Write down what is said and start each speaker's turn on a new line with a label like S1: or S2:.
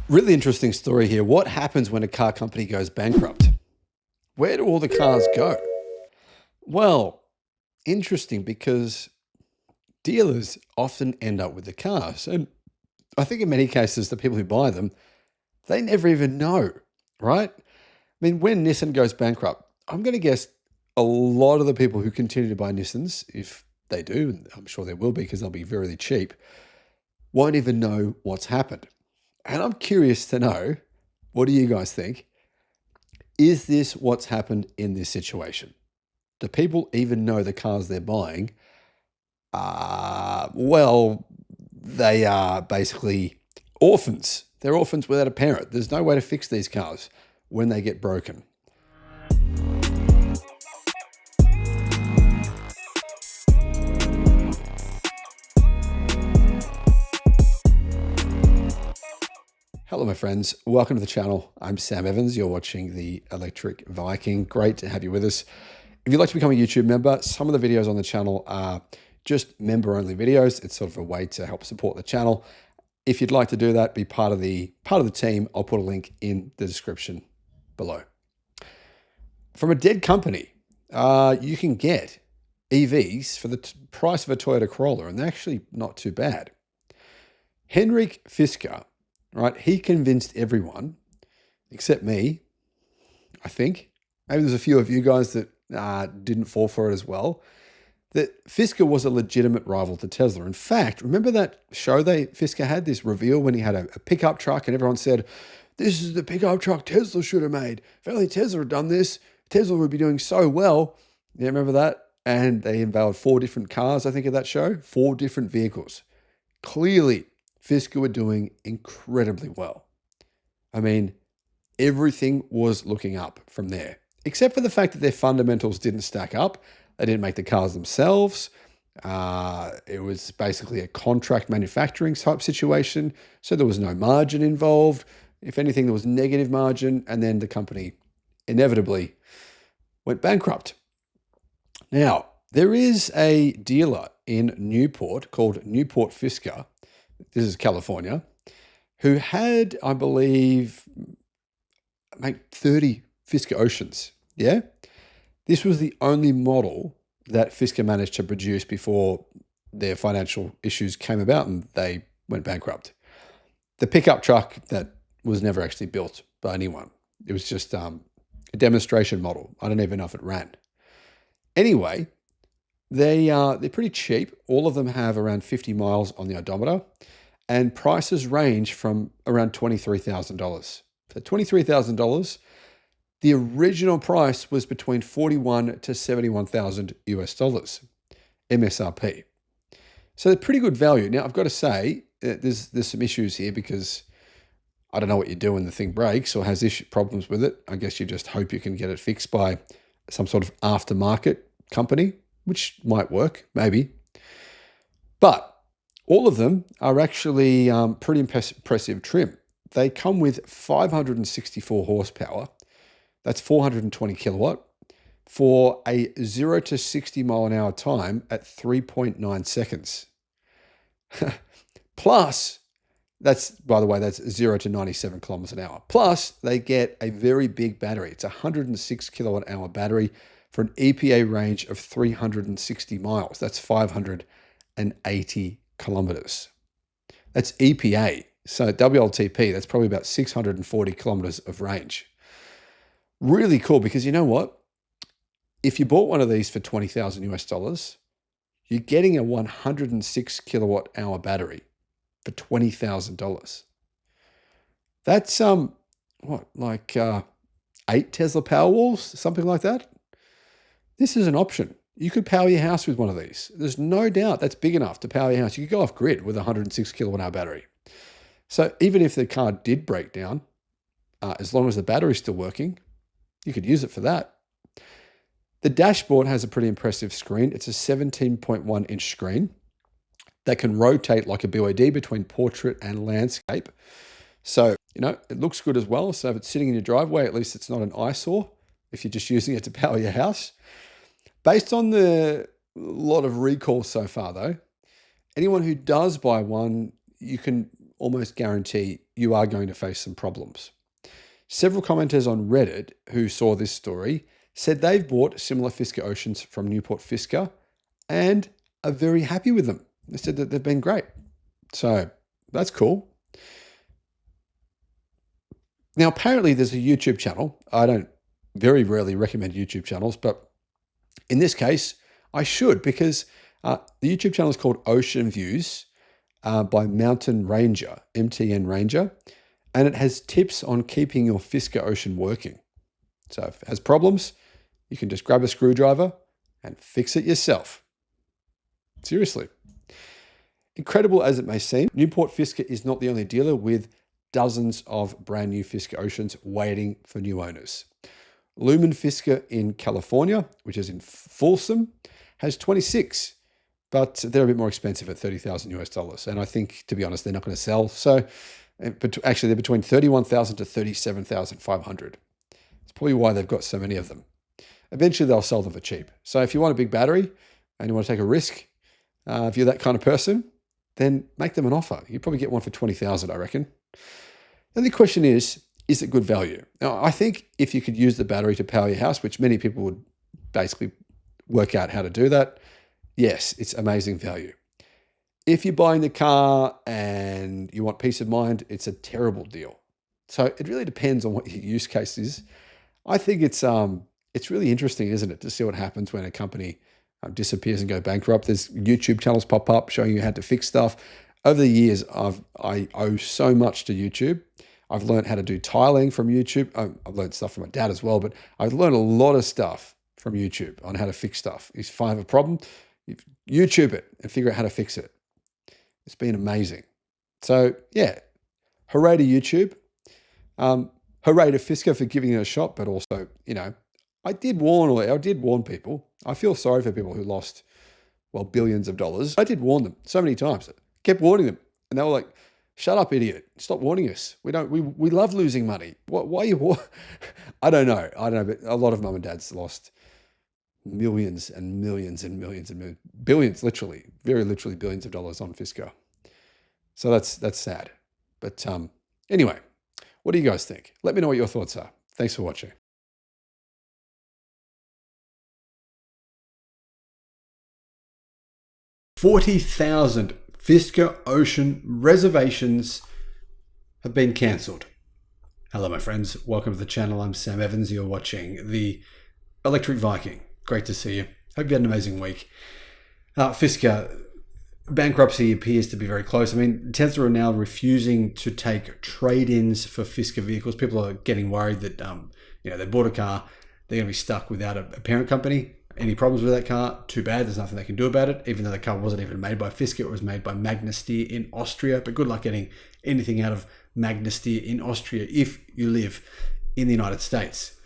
S1: Really interesting story here. What happens when a car company goes bankrupt? Where do all the cars go? Well, interesting because dealers often end up with the cars. And I think in many cases, the people who buy them, they never even know, right? I mean, when Nissan goes bankrupt, I'm going to guess a lot of the people who continue to buy Nissans, if they do, and I'm sure there will be because they'll be very cheap, won't even know what's happened. And I'm curious to know, what do you guys think? Is this what's happened in this situation? Do people even know the cars they're buying? Well, they are basically orphans. They're orphans without a parent. There's no way to fix these cars when they get broken. Hello, my friends. Welcome to the channel. I'm Sam Evans. You're watching the Electric Viking. Great to have you with us. If you'd like to become a YouTube member, some of the videos on the channel are just member-only videos. It's sort of a way to help support the channel. If you'd like to do that, be part of the team, I'll put a link in the description below. From a dead company, you can get EVs for the price of a Toyota Corolla, and they're actually not too bad. Henrik Fisker, right? He convinced everyone, except me, I think. Maybe there's a few of you guys that didn't fall for it as well, that Fisker was a legitimate rival to Tesla. In fact, remember that show Fisker had, this reveal when he had a pickup truck and everyone said, this is the pickup truck Tesla should have made. If only Tesla had done this, Tesla would be doing so well. Yeah, remember that? And they unveiled 4 different cars, I think, at that show, 4 different vehicles. Clearly, Fisker were doing incredibly well. I mean, everything was looking up from there, except for the fact that their fundamentals didn't stack up. They didn't make the cars themselves. It was basically a contract manufacturing type situation, so there was no margin involved. If anything, there was negative margin, and then the company inevitably went bankrupt. Now, there is a dealer in Newport called Newport Fisker, this is California, who had, I believe, 30 Fiska Oceans. Yeah? This was the only model that Fisker managed to produce before their financial issues came about and they went bankrupt. The pickup truck that was never actually built by anyone. It was just a demonstration model. I don't even know if it ran. Anyway, they're pretty cheap. All of them have around 50 miles on the odometer, and prices range from around $23,000. For $23,000, the original price was between $41,000 to $71,000 US dollars, MSRP. So they're pretty good value. Now, I've got to say, there's some issues here because I don't know what you do when the thing breaks or has problems with it. I guess you just hope you can get it fixed by some sort of aftermarket company, which might work, maybe. But all of them are actually pretty impressive trim. They come with 564 horsepower. That's 420 kilowatt for a 0 to 60 mile an hour time at 3.9 seconds. Plus, by the way, that's 0 to 97 kilometers an hour. Plus, they get a very big battery. It's a 106 kilowatt hour battery for an EPA range of 360 miles. That's 580 kilometers. That's EPA. So WLTP, that's probably about 640 kilometers of range. Really cool, because you know what? If you bought one of these for 20,000 US dollars, you're getting a 106 kilowatt hour battery for $20,000. That's 8 Tesla Powerwalls, something like that. This is an option. You could power your house with one of these. There's no doubt that's big enough to power your house. You could go off grid with a 106 kilowatt hour battery. So even if the car did break down, as long as the battery's still working, you could use it for that. The dashboard has a pretty impressive screen. It's a 17.1 inch screen that can rotate like a BYD between portrait and landscape. So, it looks good as well. So if it's sitting in your driveway, at least it's not an eyesore if you're just using it to power your house. Based on the lot of recalls so far, though, anyone who does buy one, you can almost guarantee you are going to face some problems. Several commenters on Reddit who saw this story said they've bought similar Fiska Oceans from Newport Fisker and are very happy with them. They said that they've been great. So that's cool. Now, apparently there's a YouTube channel. I don't very rarely recommend YouTube channels, but in this case, I should, because the YouTube channel is called Ocean Views by Mountain Ranger, MTN Ranger, and it has tips on keeping your Fiska Ocean working. So if it has problems, you can just grab a screwdriver and fix it yourself. Seriously. Incredible as it may seem, Newport Fisker is not the only dealer with dozens of brand new Fiska Oceans waiting for new owners. Lumen Fisker in California, which is in Folsom, has 26, but they're a bit more expensive at $30,000 US. And I think, to be honest, they're not going to sell. So actually, they're between $31,000 to $37,500. It's probably why they've got so many of them. Eventually, they'll sell them for cheap. So if you want a big battery and you want to take a risk, if you're that kind of person, then make them an offer. You probably get one for $20,000, I reckon. And the question is it good value? Now, I think if you could use the battery to power your house, which many people would basically work out how to do that, yes, it's amazing value. If you're buying the car and you want peace of mind, it's a terrible deal. So it really depends on what your use case is. I think it's really interesting, isn't it, to see what happens when a company disappears and go bankrupt. There's YouTube channels pop up showing you how to fix stuff. Over the years, I owe so much to YouTube. I've learned how to do tiling from YouTube. I've learned stuff from my dad as well, but I've learned a lot of stuff from YouTube on how to fix stuff. If you have a problem, YouTube it and figure out how to fix it. It's been amazing. So yeah, hooray to YouTube. Hooray to Fisker for giving it a shot, but also, I did warn people. I feel sorry for people who lost, billions of dollars. I did warn them so many times. I kept warning them, and they were like, "Shut up, idiot! Stop warning us. We love losing money. Why you?" I don't know, but a lot of mum and dads lost millions and millions and millions and millions, billions, literally, very literally billions of dollars on Fisker. So that's sad. But anyway, what do you guys think? Let me know what your thoughts are. Thanks for watching. 40,000 Fiska Ocean reservations have been cancelled. Hello, my friends. Welcome to the channel. I'm Sam Evans. You're watching the Electric Viking. Great to see you. Hope you had an amazing week. Fisker, bankruptcy appears to be very close. I mean, Tesla are now refusing to take trade-ins for Fisker vehicles. People are getting worried that, they bought a car, they're going to be stuck without a parent company. Any problems with that car? Too bad. There's nothing they can do about it. Even though the car wasn't even made by Fisker, it was made by Magnasteer in Austria. But good luck getting anything out of Magnasteer in Austria if you live in the United States.